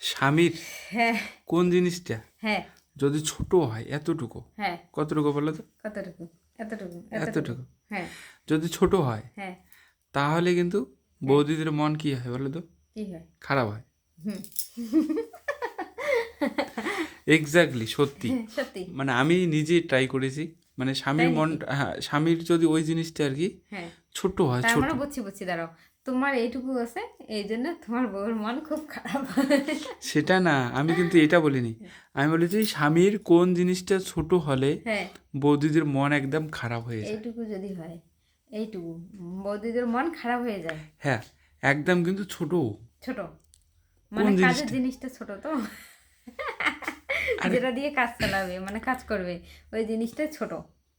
স্বামীর হ্যাঁ কোন জিনিসটা হ্যাঁ যদি ছোট হয় এতটুকু, হ্যাঁ কতটুকু বলো তো? কতটুকু এতটুকু এতটুকু এতটুকু হ্যাঁ যদি ছোট হয় হ্যাঁ তাহলে কিন্তু বৌদিদের মন কি হয় বলো তো? কি হয় খারাপ হয়। হুম এক্স্যাক্টলি, সত্যি। সত্যি মানে আমি নিজে ট্রাই করেছি, মানে স্বামীর তাই মন, নাকি হ্যাঁ স্বামীর যদি ওই জিনিসটা আর কি হ্যাঁ ছোট হয়, তার ছোট। মানে বুঝছি দাঁড়াও তোমার এইটুকু আছে এই জন্য তোমার বউর মন খুব খারাপ সেটা না, আমি কিন্তু এটা বলিনি। আমি বলেছি স্বামীর কোন জিনিসটা ছোট হলে হ্যাঁ বৌদিদের মন একদম খারাপ হয়ে যায়। এইটুকু যদি হয় এইটুকু বৌদিদের মন খারাপ হয়ে যায় হ্যাঁ, একদম কিন্তু ছোট। ছোট কোন মানে কাজের জিনিসটা? জিনিসটা ছোট তো আরে যেটা দিয়ে কাজ চালাবে মানে কাজ করবে ওই জিনিসটা ছোট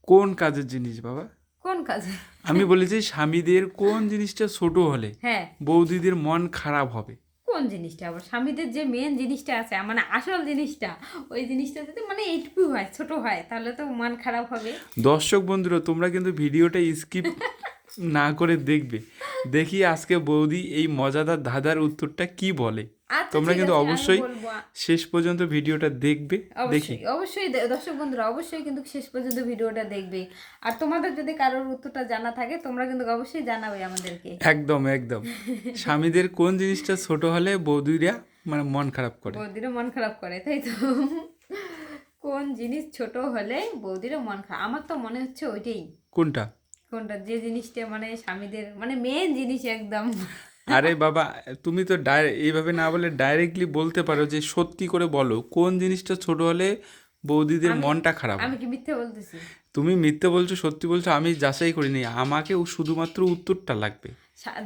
কোন কাজের জিনিস বাবা? কোন কাজে আমি বলেছি স্বামীদের কোন জিনিসটা ছোট হলে হ্যাঁ বৌদিদের মন খারাপ হবে। কোন জিনিসটা আবার স্বামীদের যে মেন জিনিসটা আছে মানে আসল জিনিসটা ওই জিনিসটা যদি মানে এইটুকু হয় ছোট হয় তাহলে তো মন খারাপ হবে দর্শক বন্ধুরা, তোমরা কিন্তু ভিডিওটা স্কিপ না করে দেখবে, দেখি আজকে বৌদি এই মজাদার ধাঁধার উত্তরটা কি বলে। আচ্ছা তোমরা ঠিক কিন্তু আছে আমি অবশ্যই বলবো শেষ পর্যন্ত ভিডিওটা দেখবে। দেখি অবশ্যই অবশ্যই দর্শক বন্ধুরা অবশ্যই কিন্তু শেষ পর্যন্ত ভিডিওটা দেখবে আর তোমাদের যদি কারোর উত্তরটা জানা থাকে তোমরা কিন্তু অবশ্যই জানাবে আমাদেরকে একদম একদম। স্বামীদের কোন জিনিসটা ছোট হলে বৌদিরা মানে মন খারাপ করে? বৌদিরও মন খারাপ করে তাই তো কোন জিনিস ছোট হলে বৌদিরও মন খারাপ আমার তো মনে হচ্ছে ওইটাই কোনটা? কোনটা যে জিনিসটা মানে স্বামীদের মানে মেন জিনিস একদম আরে বাবা, তুমি তো এইভাবে না বলে ডাইরেক্টলি বলতে পারো যে সত্যি করে বলো কোন জিনিসটা ছোট হলে বৌদিদের আমি মনটা খারাপ আমি হয়। কি মিথ্যে বলতেছি তুমি মিথ্যে বলছো সত্যি বলছো আমি যাচাই করিনি, আমাকে শুধুমাত্র উত্তরটা লাগবে।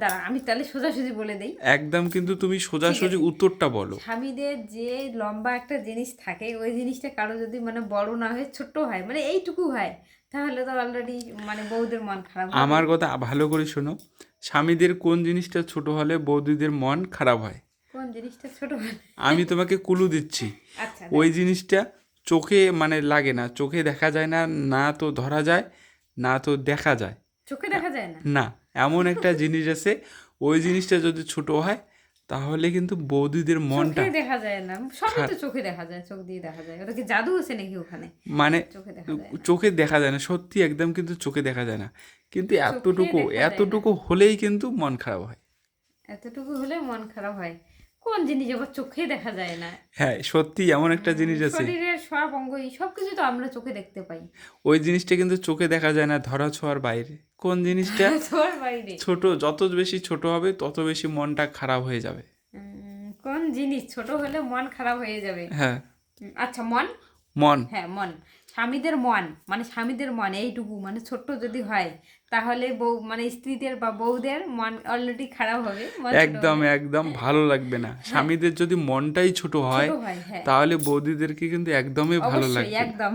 দাঁড়া আমি তাহলে সোজাসুজি বলে দেই একদম, কিন্তু তুমি সোজাসুজি আছে। উত্তরটা বলো। স্বামীদের যে লম্বা একটা জিনিস থাকে ওই জিনিসটা কারো যদি মানে বড় না হয়ে ছোট হয় মানে এইটুকু হয় তাহলে তো অলরেডি মানে বউদের মন খারাপ হবে আমার কথা ভালো করে শোনো, স্বামীদের কোন জিনিসটা ছোট হলে বৌদিদের মন খারাপ হয়? কোন জিনিসটা ছোট হয় আমি তোমাকে কুলু দিচ্ছি। আচ্ছা ওই জিনিসটা চোখে মানে লাগে না, চোখে দেখা যায় না, না তো ধরা যায়, না তো দেখা যায়। চোখে দেখা যায় না না, এমন একটা জিনিস আছে, ওই জিনিসটা যদি ছোট হয় তাহলে কিন্তু বৌদিদের মনটা চোখে দেখা যায় না সবই তো খা- চোখে দেখা যায় চোখ দিয়ে দেখা যায় ওটা কি জাদু আছে নাকি ওখানে মানে চোখে দেখা যায় না চোখে দেখা যায় না, সত্যি একদম কিন্তু চোখে দেখা যায় না, কিন্তু চোখে এতটুকু দেখা যায় না এতটুকু হলেই কিন্তু মন খারাপ হয়। এতটুকু হলে মন খারাপ হয় কোন জিনিস আবার চোখে দেখা যায় না হ্যাঁ সত্যি এমন একটা জিনিস আছে, শরীরের সব অঙ্গই সব কিছু তো আমরা চোখে দেখতে পাই ওই জিনিসটা কিন্তু চোখে দেখা যায় না, ধরা ছোঁয়ার বাইরে। কোন জিনিসটা? তোর বাইরে ছোট, যত বেশি ছোট হবে তত বেশি মনটা খারাপ হয়ে যাবে। কোন জিনিস ছোট হলে মন খারাপ হয়ে যাবে হ্যাঁ, আচ্ছা মন মন। হ্যাঁ মন স্বামীদের মন মানে স্বামীদের মন এইটুকু মানে ছোট্ট যদি হয় তাহলে বউ মানে স্ত্রীদের বা বউদের মন অলরেডি খারাপ হবে মন ছোট একদম হলে একদম ভালো লাগবে না। স্বামীদের যদি মনটাই ছোট হয় ছোট হয় হ্যাঁ তাহলে বৌদিদেরকে কিন্তু একদমই ভালো অবশ্যই লাগবে না। একদম